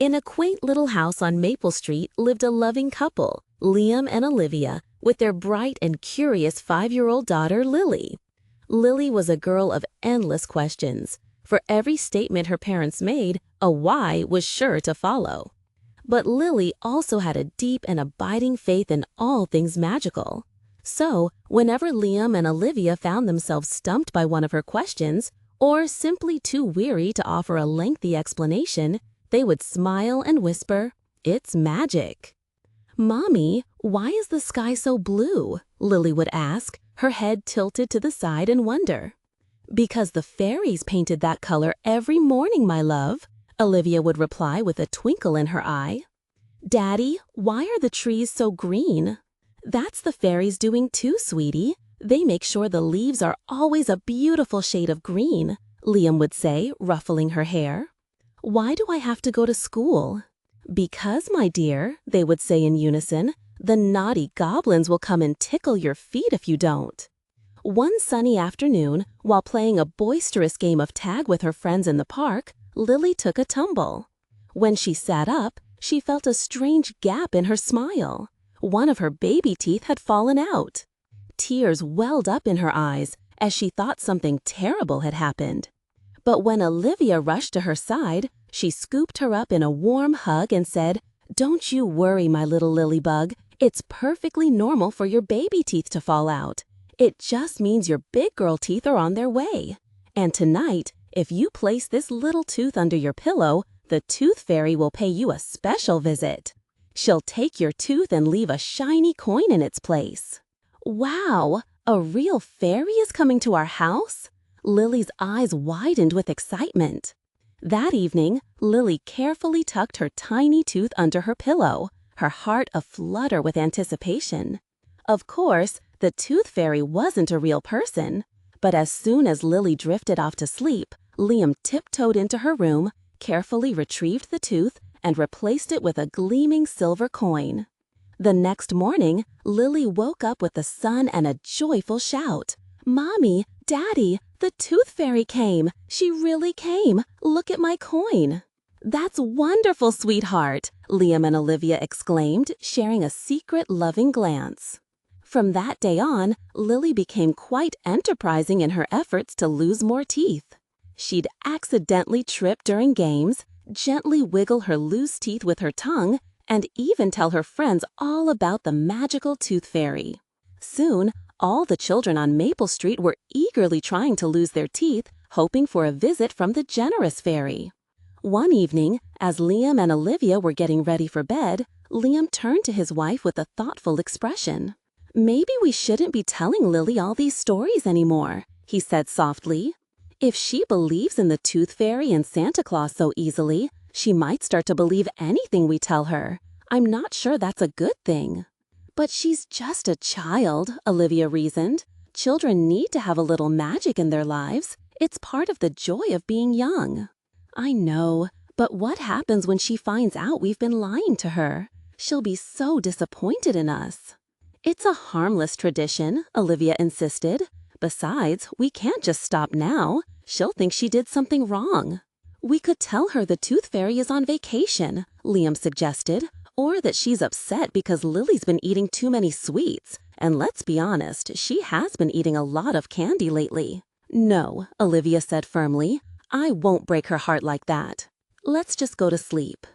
In a quaint little house on Maple Street lived a loving couple, Liam and Olivia, with their bright and curious 5-year-old daughter, Lily. Lily was a girl of endless questions. For every statement her parents made, a why was sure to follow. But Lily also had a deep and abiding faith in all things magical. So, whenever Liam and Olivia found themselves stumped by one of her questions, or simply too weary to offer a lengthy explanation, they would smile and whisper, "It's magic." "Mommy, why is the sky so blue?" Lily would ask, her head tilted to the side in wonder. "Because the fairies painted that color every morning, my love," Olivia would reply with a twinkle in her eye. "Daddy, why are the trees so green?" "That's the fairies doing too, sweetie. They make sure the leaves are always a beautiful shade of green," Liam would say, ruffling her hair. "Why do I have to go to school?" "Because, my dear," they would say in unison, "the naughty goblins will come and tickle your feet if you don't." One sunny afternoon, while playing a boisterous game of tag with her friends in the park, Lily took a tumble. When she sat up, she felt a strange gap in her smile. One of her baby teeth had fallen out. Tears welled up in her eyes as she thought something terrible had happened. But when Olivia rushed to her side, she scooped her up in a warm hug and said, "Don't you worry, my little Lilybug. It's perfectly normal for your baby teeth to fall out. It just means your big girl teeth are on their way. And tonight, if you place this little tooth under your pillow, the tooth fairy will pay you a special visit. She'll take your tooth and leave a shiny coin in its place." "Wow, a real fairy is coming to our house?" Lily's eyes widened with excitement. That evening, Lily carefully tucked her tiny tooth under her pillow, her heart aflutter with anticipation. Of course, the tooth fairy wasn't a real person, but as soon as Lily drifted off to sleep, Liam tiptoed into her room, carefully retrieved the tooth, and replaced it with a gleaming silver coin. The next morning, Lily woke up with the sun and a joyful shout. "Mommy, Daddy, the tooth fairy came! She really came! Look at my coin!" "That's wonderful, sweetheart!" Liam and Olivia exclaimed, sharing a secret loving glance. From that day on, Lily became quite enterprising in her efforts to lose more teeth. She'd accidentally trip during games, gently wiggle her loose teeth with her tongue, and even tell her friends all about the magical tooth fairy. Soon, all the children on Maple Street were eagerly trying to lose their teeth, hoping for a visit from the generous fairy. One evening, as Liam and Olivia were getting ready for bed, Liam turned to his wife with a thoughtful expression. "Maybe we shouldn't be telling Lily all these stories anymore," he said softly. "If she believes in the tooth fairy and Santa Claus so easily, she might start to believe anything we tell her. I'm not sure that's a good thing." "But she's just a child," Olivia reasoned. "Children need to have a little magic in their lives. It's part of the joy of being young." "I know, but what happens when she finds out we've been lying to her? She'll be so disappointed in us." "It's a harmless tradition," Olivia insisted. "Besides, we can't just stop now. She'll think she did something wrong." "We could tell her the tooth fairy is on vacation," Liam suggested, "or that she's upset because Lily's been eating too many sweets. And let's be honest, she has been eating a lot of candy lately." "No," Olivia said firmly. "I won't break her heart like that. Let's just go to sleep."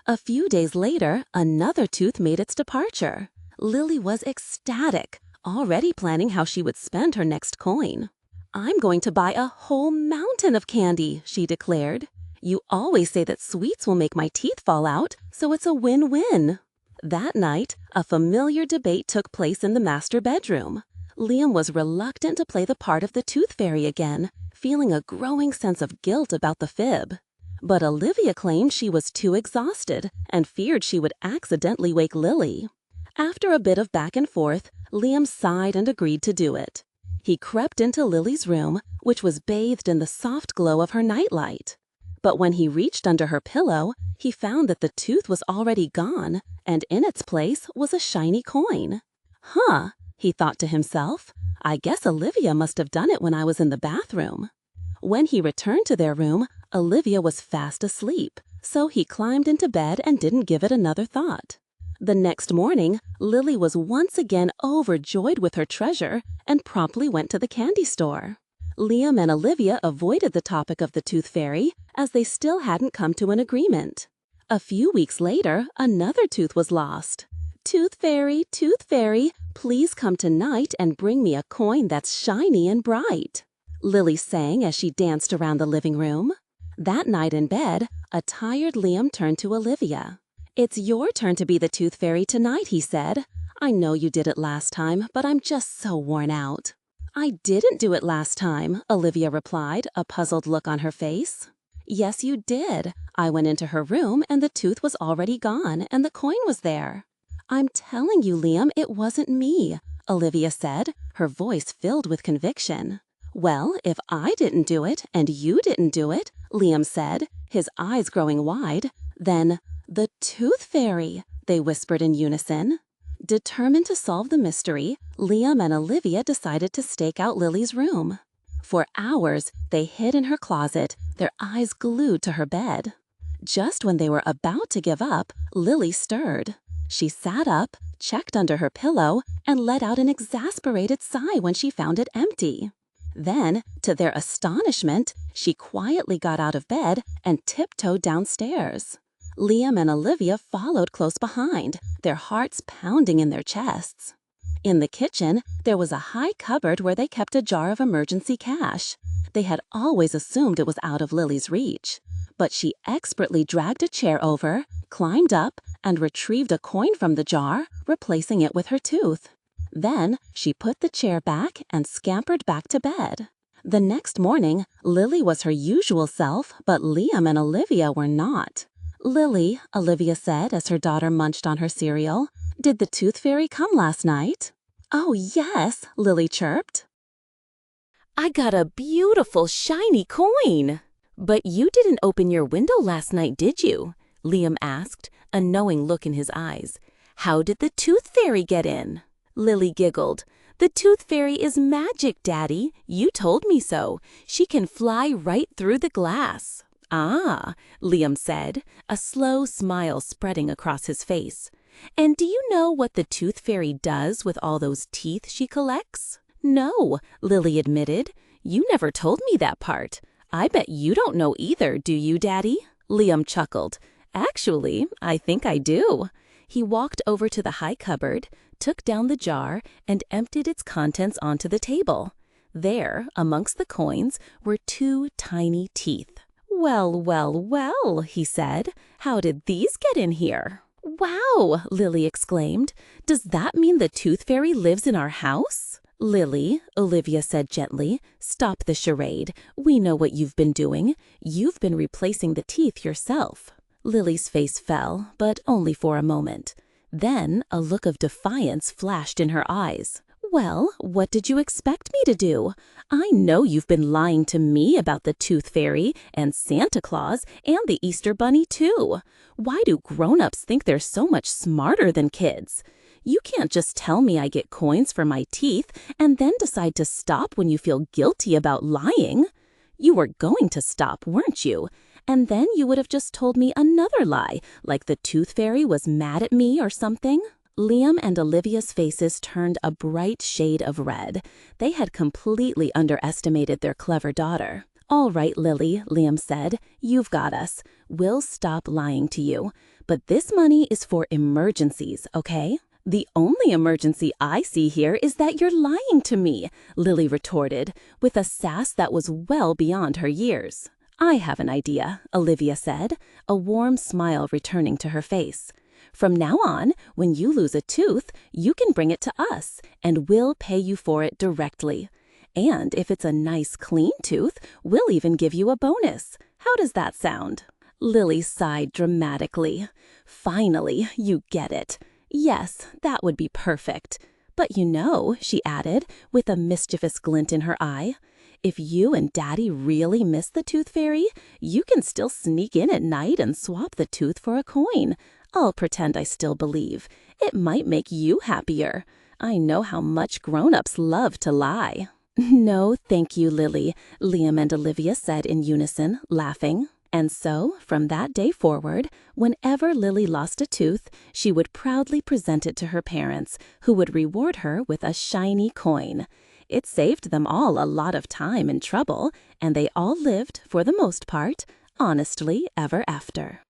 A few days later, another tooth made its departure. Lily was ecstatic, already planning how she would spend her next coin. "I'm going to buy a whole mountain of candy," she declared. "You always say that sweets will make my teeth fall out, so it's a win-win." That night, a familiar debate took place in the master bedroom. Liam was reluctant to play the part of the tooth fairy again, feeling a growing sense of guilt about the fib. But Olivia claimed she was too exhausted and feared she would accidentally wake Lily. After a bit of back and forth, Liam sighed and agreed to do it. He crept into Lily's room, which was bathed in the soft glow of her nightlight. But when he reached under her pillow, he found that the tooth was already gone, and in its place was a shiny coin. "Huh," he thought to himself, "I guess Olivia must have done it when I was in the bathroom." When he returned to their room, Olivia was fast asleep, So he climbed into bed and didn't give it another thought. The next morning, Lily was once again overjoyed with her treasure and promptly went to the candy store. Liam and Olivia avoided the topic of the tooth fairy as they still hadn't come to an agreement. A few weeks later, another tooth was lost. Tooth fairy, please come tonight and bring me a coin that's shiny and bright," Lily sang as she danced around the living room. That night in bed, a tired Liam turned to Olivia. "It's your turn to be the tooth fairy tonight," he said. "I know you did it last time, but I'm just so worn out." "I didn't do it last time," Olivia replied, a puzzled look on her face. "Yes, you did. I went into her room and the tooth was already gone and the coin was there." "I'm telling you, Liam, it wasn't me," Olivia said, her voice filled with conviction. "Well, if I didn't do it and you didn't do it," Liam said, his eyes growing wide, "then the tooth fairy," they whispered in unison. Determined to solve the mystery, Liam and Olivia decided to stake out Lily's room. For hours, they hid in her closet, their eyes glued to her bed. Just when they were about to give up, Lily stirred. She sat up, checked under her pillow, and let out an exasperated sigh when she found it empty. Then, to their astonishment, she quietly got out of bed and tiptoed downstairs. Liam and Olivia followed close behind, their hearts pounding in their chests. In the kitchen, there was a high cupboard where they kept a jar of emergency cash. They had always assumed it was out of Lily's reach. But she expertly dragged a chair over, climbed up, and retrieved a coin from the jar, replacing it with her tooth. Then she put the chair back and scampered back to bed. The next morning, Lily was her usual self, but Liam and Olivia were not. "Lily," Olivia said as her daughter munched on her cereal, "did the tooth fairy come last night?" "Oh, yes," Lily chirped. "I got a beautiful shiny coin." "But you didn't open your window last night, did you?" Liam asked, a knowing look in his eyes. "How did the tooth fairy get in?" Lily giggled. "The tooth fairy is magic, Daddy. You told me so. She can fly right through the glass." "Ah," Liam said, a slow smile spreading across his face. "And do you know what the tooth fairy does with all those teeth she collects?" "No," Lily admitted. "You never told me that part. I bet you don't know either, do you, Daddy?" Liam chuckled. "Actually, I think I do." He walked over to the high cupboard, took down the jar, and emptied its contents onto the table. There, amongst the coins, were 2 tiny teeth. Well, he said. "How did these get in here?" "Wow," Lily exclaimed. "Does that mean the tooth fairy lives in our house?" "Lily," Olivia said gently, "stop the charade. We know what you've been doing. You've been replacing the teeth yourself." Lily's face fell, but only for a moment. Then a look of defiance flashed in her eyes. "Well, what did you expect me to do? I know you've been lying to me about the tooth fairy and Santa Claus and the Easter bunny too. Why do grown-ups think they're so much smarter than kids? You can't just tell me I get coins for my teeth and then decide to stop when you feel guilty about lying. You were going to stop, weren't you? And then you would have just told me another lie, like the tooth fairy was mad at me or something." Liam and Olivia's faces turned a bright shade of red. They had completely underestimated their clever daughter. "All right, Lily," Liam said, "you've got us. We'll stop lying to you. But this money is for emergencies, okay?" "The only emergency I see here is that you're lying to me," Lily retorted, with a sass that was well beyond her years. "I have an idea," Olivia said, a warm smile returning to her face. "From now on, when you lose a tooth, you can bring it to us, and we'll pay you for it directly. And if it's a nice, clean tooth, we'll even give you a bonus. How does that sound?" Lily sighed dramatically. "Finally, you get it. Yes, that would be perfect. But you know," she added, with a mischievous glint in her eye, "if you and Daddy really miss the tooth fairy, you can still sneak in at night and swap the tooth for a coin. I'll pretend I still believe. It might make you happier. I know how much grown-ups love to lie." "No, thank you, Lily," Liam and Olivia said in unison, laughing. And so, from that day forward, whenever Lily lost a tooth, she would proudly present it to her parents, who would reward her with a shiny coin. It saved them all a lot of time and trouble, and they all lived, for the most part, honestly ever after.